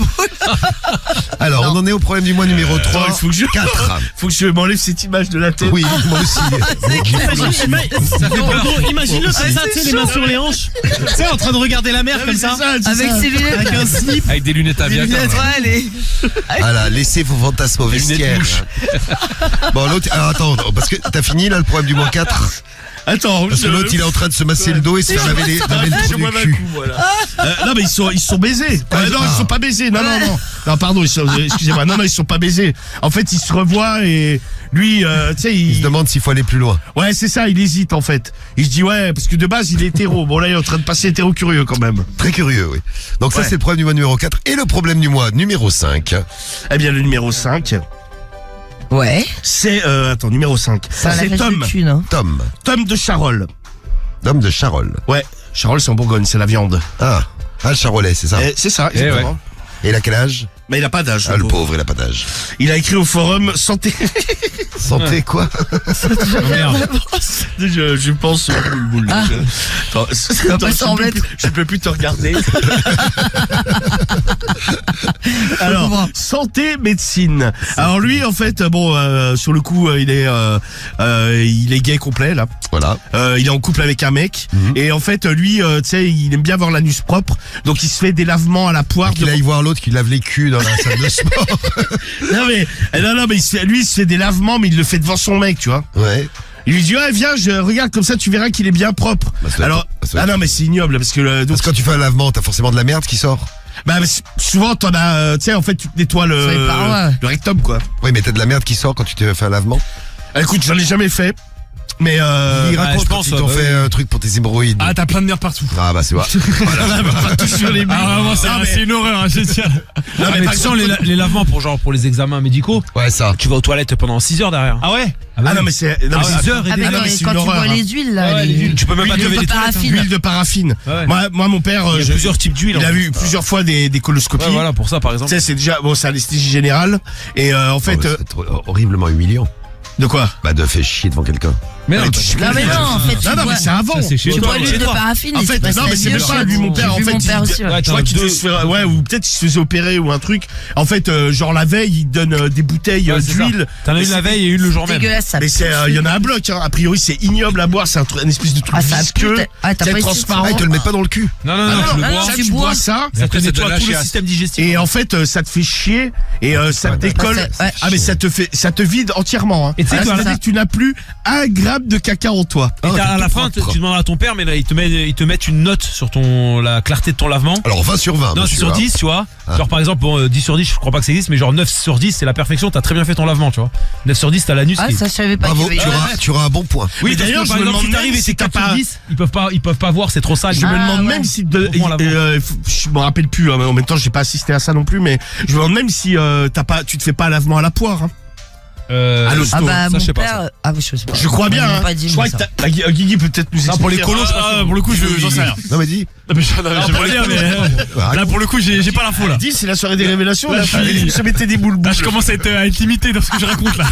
Alors, on en est au problème du mois numéro 3. Il faut que je 4. Faut que je m'enlève cette image de la tête. Oui, moi aussi. Imagine-le comme ça, tu sais, les mains sur les hanches. Tu sais, en train de regarder la mer Ah, comme mais ça. c'est Avec ça. ses lunettes. Avec un slip. Avec des lunettes à Des Viagra. lunettes, ouais, les. Voilà, laissez vos fantasmes au Les lunettes vestiaire. mouches. Bon, l'autre, alors attends, parce que t'as fini là le problème du mois 4. Attends, Parce que l'autre, il est en train de se masser le dos et se faire laver le trou du cul. Voilà. Non mais ils sont baisés. Non, ils sont pas baisés. Non. Non, pardon, excusez-moi. Non, ils sont pas baisés. En fait, ils se revoient et lui, tu sais, Il se demande s'il faut aller plus loin. ouais, c'est ça, il hésite en fait. Il se dit ouais, parce que de base, il est hétéro. Bon là, il est en train de passer hétéro curieux quand même. Très curieux, oui. Donc ça, Ouais. c'est le problème du mois numéro 4. Et le problème du mois numéro 5. Eh bien, le numéro 5, Ouais. c'est attends, numéro 5. Ça a la C'est fesse Tom. de cul, non? Tom de Charolles. Tom de Charolles. Ouais, Charolles, c'est en Bourgogne, c'est la viande. Ah, le Charolais, c'est ça. C'est ça, exactement. Et il a quel âge? Mais il a pas d'âge. Ah, le pauvre, il a pas d'âge. Il a écrit au forum santé. Santé, quoi? Merde. Je pense au boule. Attends, va pas s'en remettre. je peux plus te regarder. Alors, comprends. santé, médecine. Alors lui, en fait, bon, sur le coup, il est gay complet là. Voilà. Il est en couple avec un mec. Et en fait, lui, tu sais, il aime bien avoir l'anus propre. Donc il se fait des lavements à la poire. Qu'il aille voir l'autre qui lave les culs dans la salle de sport. Non mais lui, il se fait des lavements, mais il le fait devant son mec, tu vois. Ouais. Il lui dit ouais viens, je regarde comme ça, tu verras qu'il est bien propre. Bah, ça doit Alors être- ça doit être- non mais c'est ignoble parce que donc Parce que quand tu fais un lavement, t'as forcément de la merde qui sort. bah souvent t'en as, tu sais en fait tu te nettoies Sur les parois. le rectum quoi. Oui, mais t'as de la merde qui sort quand tu t'es fait un lavement. Écoute, j'en ai jamais fait, mais Il raconte je quand pense, ils t'ont bah fait un truc pour tes hémorroïdes. Ah, t'as plein de merde partout. Ah bah c'est vrai. pas tout sur les murs. Ah, vraiment, c'est une horreur, hein, je tiens. Non, mais mais par tu sens exemple, les lavements pour les examens médicaux. Ouais, ça. Tu vas aux toilettes pendant 6 heures derrière. Ah ouais? ah non mais c'est non, mais c'est 6 heures et Ah, des mais non, quand, mais c'est quand une tu horreur, vois hein. les huiles, là. Ouais, les- les huiles, tu peux même pas l'huile te lever de les toilettes. paraffine. l'huile de paraffine. Ouais. Moi mon père, Il y a plusieurs types d'huile. il a en fait. vu plusieurs fois des coloscopies. Ouais, voilà, pour ça par Tu exemple. sais, c'est déjà bon, c'est anesthésie générale et en fait Oh, c'est horriblement humiliant. de quoi? Bah de faire chier devant quelqu'un. Mais non, mais Non, mais non, en fait, tu Non mais vois- c'est avant. ça, c'est chez Tu toi. bois l'huile de paraffine. En et fait, tu passes non, la mais c'est vie même au pas chiottes. lui, mon père, J'ai en vu fait, mon il- père aussi, ouais. Ouais, Je crois qu'il devait se faire, ouais, ou peut-être il se faisait opérer ou un truc. En fait, genre la veille, il donne des bouteilles Ouais, c'est d'huile. T'en as Mais une la c'est- veille et une le jour même. Dégueulasse, ça. Mais c'est, il y en a un bloc, hein. A priori, c'est ignoble à boire, c'est un espèce de truc Ah, ça a visqueux, pute. Ah, t'as c'est pas essayé transparent. Ah, ils te le mettent pas dans le cul. Non, Ah, tu le non, bois. ça, tu tu bois bois. ça. Et après, Ça ça te donne nettoie la tout le chiasse. système digestif. Et en fait, ça te fait chier et ça te décolle. Ouais. Ah mais ça te vide entièrement. Hein. Et tu sais Ah, que ça veut dire que tu n'as plus un gramme de caca en toi. Et Oh, à t'es la tout fin, propre. tu demanderas à ton père, mais là, ils te mettent une note sur la clarté de ton lavement. Alors 20 sur 20. Non, monsieur, sur hein. 10, tu vois. Ah. Genre par exemple, bon, 10 sur 10, je crois pas que ça existe, mais genre 9 sur 10, c'est la perfection, t'as très bien fait ton lavement, tu vois. 9 sur 10, t'as l'anus Ah, qui... ça, je savais pas Bravo, qu'il y tu avait- auras un bon point. Oui, Mais d'ailleurs, d'ailleurs, par je me exemple, si demande t'arrives même et c'est si t'as 4 sur pas- 10, ils peuvent pas voir, c'est trop sale. Je me demande ouais. même si Au moins, je me rappelle plus, hein, mais en même temps j'ai pas assisté à ça non plus, mais je me demande même si tu te fais pas un lavement à la poire. Hein. À l'hosto. Ah bah ça, mon je sais pas, père, ah oui, je sais pas. Je crois bien. Ils m'ont Hein. pas dit, Je crois moi, que ça. Guigui peut peut-être nous expliquer. pour les colos, je pense. Pour le coup, j'en sais rien. Non mais dis. Non, mais j'aimerais bien, mais là, pour le coup, j'ai pas l'info, là. Dis, c'est la soirée des révélations. Là, Là, je se mettait des boules. Là, je commence à être limité dans ce que je raconte, là.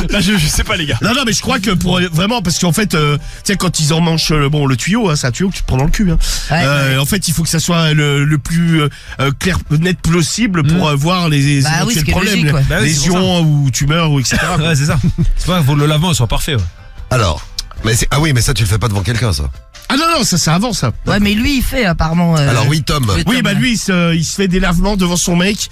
Là, je sais pas, les gars. Non, mais je crois que pour vraiment, parce qu'en fait, tu sais, quand ils emmanchent le tuyau, hein, c'est un tuyau que tu te prends dans le cul. Hein. Ouais. En fait, il faut que ça soit le plus clair, net possible pour voir les Bah oui, ce éventuels qui est problèmes, logique, ouais. Bah oui, c'est pour lésions ou tumeurs ou etc. quoi. Ouais, c'est ça. C'est pas que le lavement soit parfait. Ouais. Alors. Mais ah oui, mais ça tu le fais pas devant quelqu'un ça. Ah non, ça c'est avant ça. Ouais, mais lui, il fait apparemment. Alors oui, Tom. Oui, bah lui, il se fait des lavements devant son mec.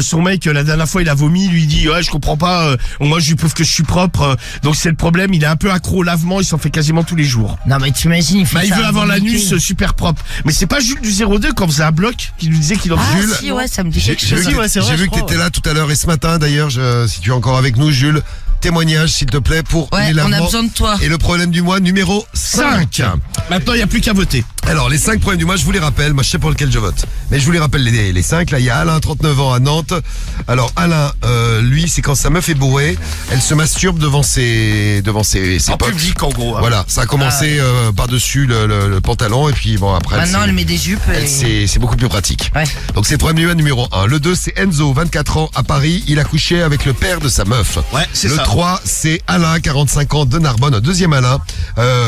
Son mec, la dernière fois, il a vomi. Lui, il dit, ouais, je comprends pas. Moi, je lui prouve que je suis propre. Donc c'est le problème. Il est un peu accro au lavement. Il s'en fait quasiment tous les jours. Non, mais t'imagines, il fait Bah, il ça veut à avoir Dominique. l'anus super propre. Mais c'est pas Jules du 02 quand on faisait un bloc qui lui disait qu'il en Ah, Jules. si, ouais, ça me dit J'ai quelque chose. vu, ouais, c'est vrai, j'ai vu je que crois, t'étais là tout à l'heure et ce matin d'ailleurs, si tu es encore avec nous, Jules, témoignage s'il te plaît pour Ouais, les on a lavements. besoin de toi. Et le problème du mois numéro 5. Maintenant, il n'y a plus qu'à voter. Alors les 5 problèmes du mois, je vous les rappelle, moi je sais pour lequel je vote. Mais je vous les rappelle les 5, là il y a Alain, 39 ans à Nantes. Alors Alain, lui c'est quand sa meuf est bourrée, elle se masturbe devant ses En potes. public, en gros. Hein. Voilà, ça a commencé par-dessus le pantalon et puis bon après Maintenant, elle met des jupes. c'est beaucoup plus pratique. Ouais. Donc c'est le problème du mois numéro 1. Le 2 c'est Enzo, 24 ans à Paris, il a couché avec le père de sa meuf. Ouais, c'est Le ça. 3 c'est Alain, 45 ans de Narbonne, deuxième Alain.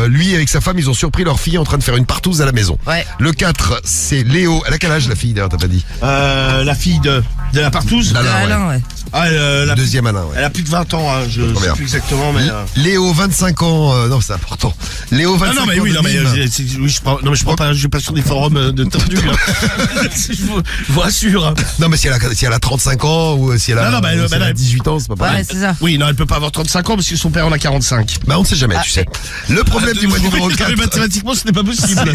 Lui avec sa femme ils ont surpris leur fille en train de faire une partouze à la maison. Ouais. Le 4 c'est Léo, elle a quel âge la fille d'ailleurs t'as pas dit? La fille de la partouze. Alain, ouais. Alain, ouais. Ah, Le deuxième Alain, ouais. elle a plus de 20 ans, hein, je Trop sais bien. plus exactement, mais... Léo, 25 ans, non c'est important. Léo, 25 non mais ans oui, de non mais Nîmes. oui, je prends pas, je vais pas sur des forums de tordus. Hein. je vous rassure. Hein. Non mais si elle a 35 ans ou si elle a, Non, bah, si elle a 18 ans, c'est pas pareil. Ouais, c'est ça. Oui, non, elle peut pas avoir 35 ans parce que son père en a 45. Bah on ne sait jamais, tu sais. Le problème du mois numéro 4, Mathématiquement, ce n'est pas possible.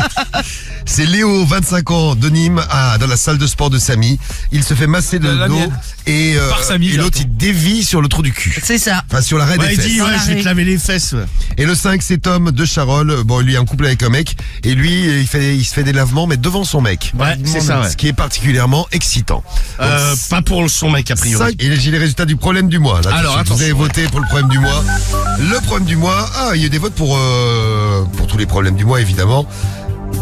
c'est Léo, 25 ans de Nîmes, dans la salle de sport de Samy. Il se fait masser le La dos mienne. et Par Samy, et l'autre j'attends. il dévie sur le trou du cul. C'est ça. Enfin sur l'arrêt Ouais, des il fesses. dit, ouais, je vais te laver les fesses. Ouais. Et le 5 c'est Tom de Charolles. Bon lui est en couple avec un mec et lui il se fait des lavements mais devant son mec. Ouais, c'est ça, ouais. Ce qui est particulièrement excitant. Donc, Pas pour son mec, a priori. 5, et j'ai les résultats du problème du mois. Là, Alors, tout de suite. Vous avez attention. voté pour le problème du mois. Le problème du mois, il y a des votes pour tous les problèmes du mois évidemment.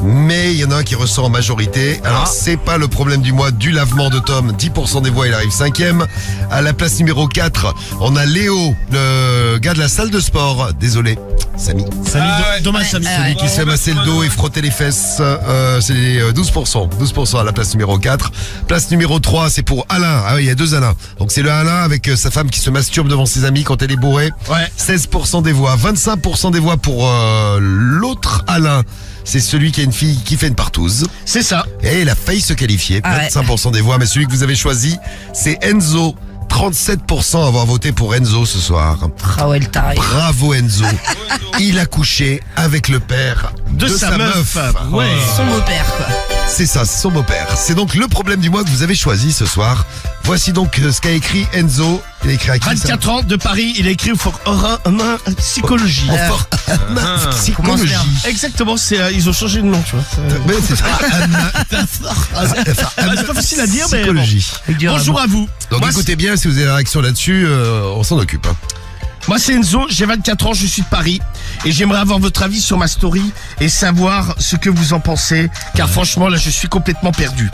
Mais il y en a un qui ressort en majorité. Alors c'est pas le problème du mois du lavement de Tom. 10% des voix, il arrive 5e. À la place numéro 4, on a Léo, le gars de la salle de sport. Désolé, Samy. Dommage, Samy. Celui qui se fait masser le dos et frotter les fesses, c'est 12%. 12% à la place numéro 4. Place numéro 3, c'est pour Alain. Ah oui, il y a 2 Alain. Donc c'est le Alain avec sa femme qui se masturbe devant ses amis quand elle est bourrée. Ouais. 16% des voix. 25% des voix pour l'autre Alain. C'est celui qui a une fille qui fait une partouze. C'est ça. Et il a failli se qualifier. Ah ouais. 25% des voix. Mais celui que vous avez choisi, c'est Enzo. 37% à avoir voté pour Enzo ce soir. Ah ouais, le taré. Bravo Enzo. Il a couché avec le père De sa meuf. Ouais. Son beau-père, quoi. C'est ça, c'est son beau-père. C'est donc le problème du mois que vous avez choisi ce soir. Voici donc ce qu'a écrit Enzo. Il a écrit à qui ça 24 ans de Paris, il a écrit pour psychologie. Comment se Psychologie. faire Exactement, ils ont changé de nom, tu vois. Mais c'est ça. C'est pas facile à dire, mais bon. Psychologie. Bonjour à vous. Donc Moi, écoutez bien, si vous avez des réactions là-dessus, on s'en occupe. Hein. Moi c'est Enzo, j'ai 24 ans, je suis de Paris et j'aimerais avoir votre avis sur ma story et savoir ce que vous en pensez car franchement là je suis complètement perdu.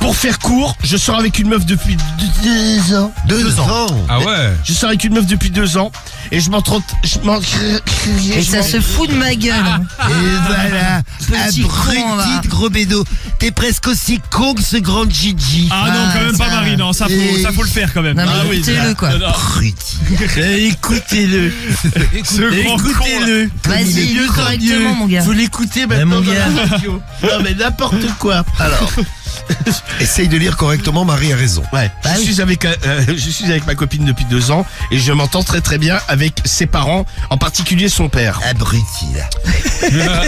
Pour faire court, je sors avec une meuf depuis 2 ans. 2 ans. Ah ouais. Je sors avec une meuf depuis 2 ans et je Et ça se fout de ma gueule. hein. Et voilà, Petit con, va. gros bédo. T'es presque aussi con que ce grand Gigi. Ah non, quand même ça- pas Marie, non, ça faut le faire quand même. Non, mais Ah oui, écoutez-le, quoi. Écoutez-le. Ce grand con, Écoutez-le. Vas-y, dis correctement, mon gars. Vous l'écoutez maintenant mon dans gars. la radio. Non mais n'importe quoi. Alors. Essaye de lire correctement, Marie a raison. Ouais, Bah je oui. suis avec ma copine depuis 2 ans et je m'entends très très bien avec ses parents, en particulier son père. Abruti, là.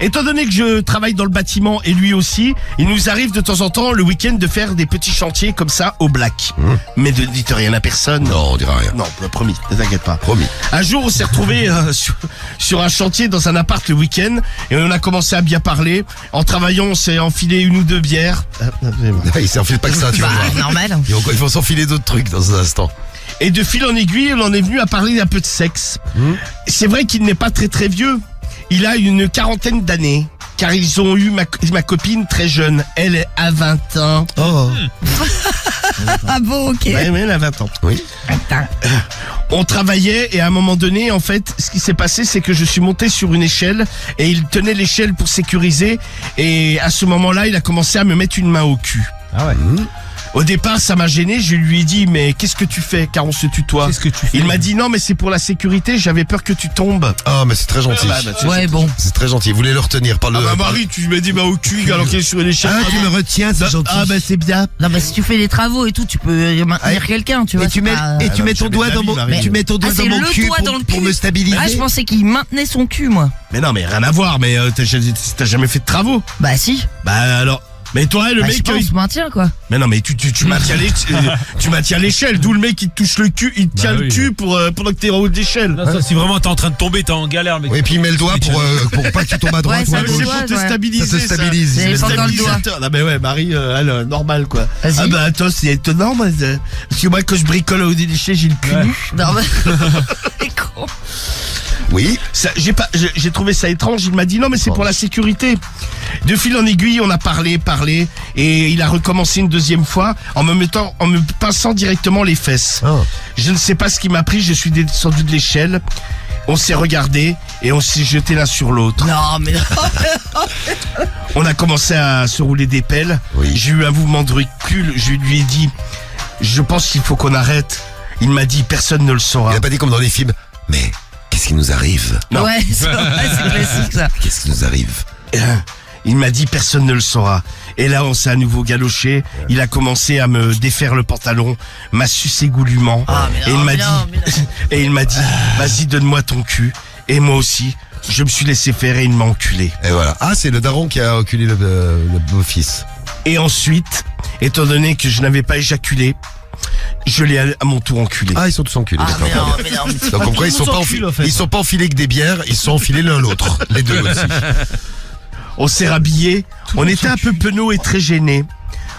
Étant donné que je travaille dans le bâtiment et lui aussi, il nous arrive de temps en temps le week-end de faire des petits chantiers comme ça au black. Mais ne dites rien à personne. Non, on dira rien. Non, promis, ne t'inquiète pas. Promis. Un jour, on s'est retrouvé sur un chantier dans un appart le week-end et on a commencé à bien parler. En travaillant, on s'est enfilé 1 ou 2 bières. Il s'enfile pas que ça, tu Bah, vas voir. normal. Il faut s'enfiler d'autres trucs dans un instant. Et de fil en aiguille, on en est venu à parler un peu de sexe. C'est vrai qu'il n'est pas très très vieux. Il a une 40aine d'années. Car ils ont eu ma copine très jeune. Elle a 20 ans. Oh. Ah bon, ok. Ouais, mais elle a 20 ans. Oui. Attends. On travaillait et à un moment donné, en fait, ce qui s'est passé, c'est que je suis monté sur une échelle et il tenait l'échelle pour sécuriser. Et à ce moment-là, il a commencé à me mettre une main au cul. Ah ouais. Au départ, ça m'a gêné. Je lui ai dit, mais qu'est-ce que tu fais? Car on se tutoie. Qu'est-ce que tu fais? Il m'a dit, non, mais c'est pour la sécurité. J'avais peur que tu tombes. Ah, mais c'est très gentil. Ouais, bon. C'est très gentil. Vous voulez le retenir par le. Ah bah Marie, tu m'as dit, bah au cul, alors qu'il est sur une échelle. Ah, tu me retiens, c'est gentil. Ah bah c'est bien. Non, bah si tu fais des travaux et tout, tu peux maintenir quelqu'un, tu vois. Et tu c'est mets, pas- et tu non, mets mais ton jamais doigt de la dans vie, mon, Marie. tu mets ton doigt Ah, dans c'est mon le cul doigt dans le pour cul. me stabiliser. Ah, je pensais qu'il maintenait son cul, moi. Mais non, mais rien à voir. Mais t'as jamais fait de travaux. Bah si. Bah alors. Mais toi, le Bah, je mec, pense, maintien, quoi. mais non, mais tu maintiens tu maintiens l'échelle. D'où le mec il te touche le cul, il te tient oui. le cul pour pendant que t'es en haut de l'échelle. Non, ça, si vraiment t'es en train de tomber, t'es en galère, mec. Oui, et puis il met le doigt pour pas que tu tombes à droite Ouais, ou ça à me C'est gauche. doigt, pour te ouais. stabiliser. Ça te stabilise. C'est Le pas encore le doigt. stabilisateur. Non mais ouais, Marie, elle, normal quoi. Vas-y. Ah bah attends, c'est étonnant moi. Parce que moi quand je bricole au déchet, j'ai le cul nu. Non, mais. C'est con. Oui. J'ai trouvé ça étrange. Il m'a dit non mais c'est pour la sécurité. De fil en aiguille, on a parlé, et il a recommencé une deuxième fois en me pinçant directement les fesses. Ah. Je ne sais pas ce qui m'a pris. Je suis descendu de l'échelle. On s'est regardé et on s'est jeté l'un sur l'autre. Non, mais non. On a commencé à se rouler des pelles. Oui. J'ai eu un mouvement de recul. Je lui ai dit, je pense qu'il faut qu'on arrête. Il m'a dit, personne ne le saura. Il a pas dit comme dans les films. Mais qu'est-ce qui nous arrive? Non. Ouais, c'est vrai, c'est classique, ça. Qu'est-ce qui nous arrive? Il m'a dit, personne ne le saura. Et là, on s'est à nouveau galoché. Il a commencé à me défaire le pantalon, m'a sucé goulûment. Ah, mais et non, il m'a mais dit, non, mais non. et il m'a dit, vas-y, donne-moi ton cul. Et moi aussi, je me suis laissé faire et il m'a enculé. Et voilà. Ah, c'est le daron qui a enculé le beau-fils. Et ensuite, étant donné que je n'avais pas éjaculé, je l'ai à mon tour enculé. Ah, ils sont tous enculés, Ah, d'accord. mais non, mais non, mais c'est Donc, pas comme quoi, ils tout sont le pas monde s'encule, en fait. ils sont pas enfilés que des bières, ils sont enfilés l'un l'autre. Les deux aussi. On s'est rhabillés, on était un peu penauds et très gênés.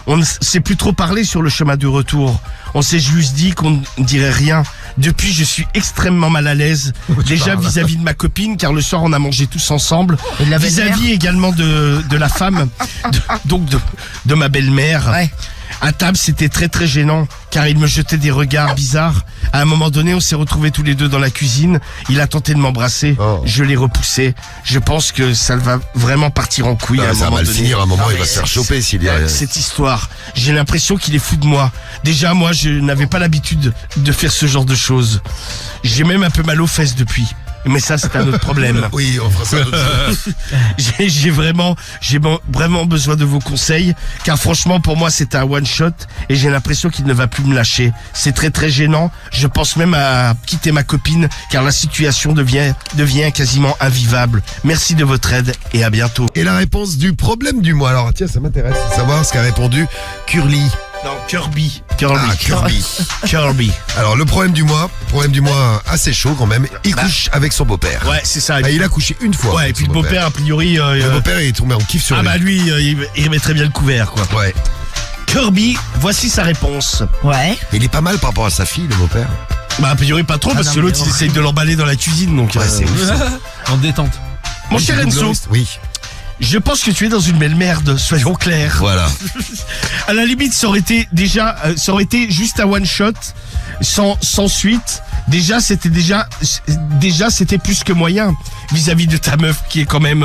On ne s'est plus trop parlé sur le chemin du retour. On s'est juste dit qu'on ne dirait rien. Depuis, je suis extrêmement mal à l'aise. Déjà vis-à-vis de ma copine, car le soir on a mangé tous ensemble. Et de la belle-mère. Vis-à-vis également de la femme, donc de ma belle-mère. Ouais. À table, c'était très très gênant, car il me jetait des regards bizarres. À un moment donné, on s'est retrouvés tous les deux dans la cuisine. Il a tenté de m'embrasser. Oh. Je l'ai repoussé. Je pense que ça va vraiment partir en couille à un Ça va moment mal donné. finir, à un moment, Non, il mais va se faire choper s'il y a. Cette histoire, j'ai l'impression qu'il est fou de moi. Déjà, moi, je n'avais pas l'habitude de faire ce genre de choses. J'ai même un peu mal aux fesses depuis. Mais ça, c'est un autre problème. Oui, on fera ça d'autre chose. J'ai vraiment besoin de vos conseils, car franchement, pour moi, c'est un one shot et j'ai l'impression qu'il ne va plus me lâcher. C'est très très gênant. Je pense même à quitter ma copine, car la situation devient quasiment invivable. Merci de votre aide et à bientôt. Et la réponse du problème du mois. Alors, tiens, ça m'intéresse de savoir ce qu'a répondu Curly. Non, Kirby. Ah, Kirby. Kirby. Alors, le problème du mois assez chaud quand même. Il couche avec son beau-père. Ouais, c'est ça. Ah, il a couché une fois. Ouais, et avec puis son le beau-père, a priori... Le beau-père est tombé en kiff sur ah lui. bah lui, il remettrait bien le couvert, quoi. Ouais. Kirby, voici sa réponse. Ouais. Mais il est pas mal par rapport à sa fille, le beau-père. Bah a priori pas trop, parce non, que l'autre mais il essaye de l'emballer dans la cuisine, donc... Ouais, c'est ouf, ça. En détente. Mon cher Enzo, Oui. je pense que tu es dans une belle merde, soyons clairs. Voilà. À la limite, ça aurait été juste un one shot, sans suite. Déjà, c'était plus que moyen vis-à-vis de ta meuf qui est quand même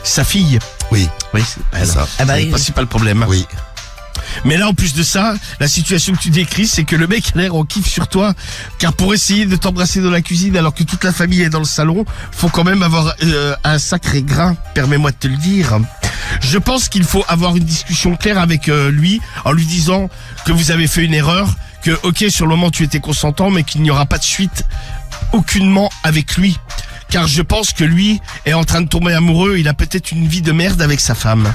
sa fille. Oui. Oui, c'est elle. Ça. Ah bah C'est oui. le principal problème. Oui. Mais là, en plus de ça, la situation que tu décris, c'est que le mec a l'air en kiff sur toi, car pour essayer de t'embrasser dans la cuisine alors que toute la famille est dans le salon, faut quand même avoir un sacré grain, permets-moi de te le dire. Je pense qu'il faut avoir une discussion claire avec lui, en lui disant que vous avez fait une erreur, que ok, sur le moment tu étais consentant, mais qu'il n'y aura pas de suite aucunement avec lui. Car je pense que lui est en train de tomber amoureux, il a peut-être une vie de merde avec sa femme.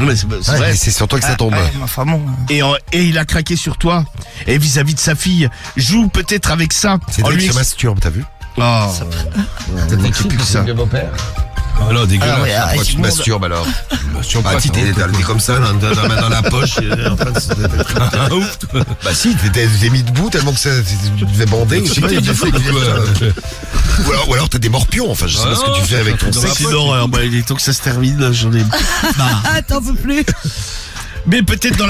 Mais c'est Ouais, vrai. mais c'est sur toi que ça tombe. Ouais, enfin bon. Et il a craqué sur toi. Et vis-à-vis de sa fille, joue peut-être avec ça. C'est En vrai lui que se masturbe, t'as vu? Oh. Ça manquait plus que ça. Ah là, dégueulasse. Ah ouais, Pourquoi tu te Edmond, masturbes alors? Sur Bah, si t'es comme ça, dans la main dans la poche, en train de se... Bah si, t'es mis debout tellement que tu devais bander. Je sais pas, il a fait Ou alors t'as des morpions, enfin je sais pas ce que tu fais avec ton sexe. C'est une horreur. Bah, il est temps que ça se termine. J'en ai. Ah, t'en peux plus. Mais peut-être dans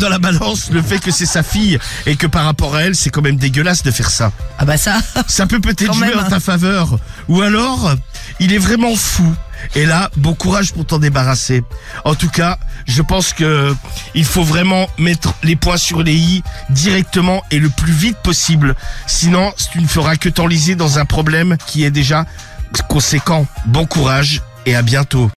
la balance, le fait que c'est sa fille et que par rapport à elle, c'est quand même dégueulasse de faire ça. Ah bah ça. Ça peut peut-être Quand jouer même, en hein. ta faveur. Ou alors, il est vraiment fou. Et là, bon courage pour t'en débarrasser. En tout cas, je pense que il faut vraiment mettre les points sur les i directement et le plus vite possible. Sinon, tu ne feras que t'enliser dans un problème qui est déjà conséquent. Bon courage et à bientôt.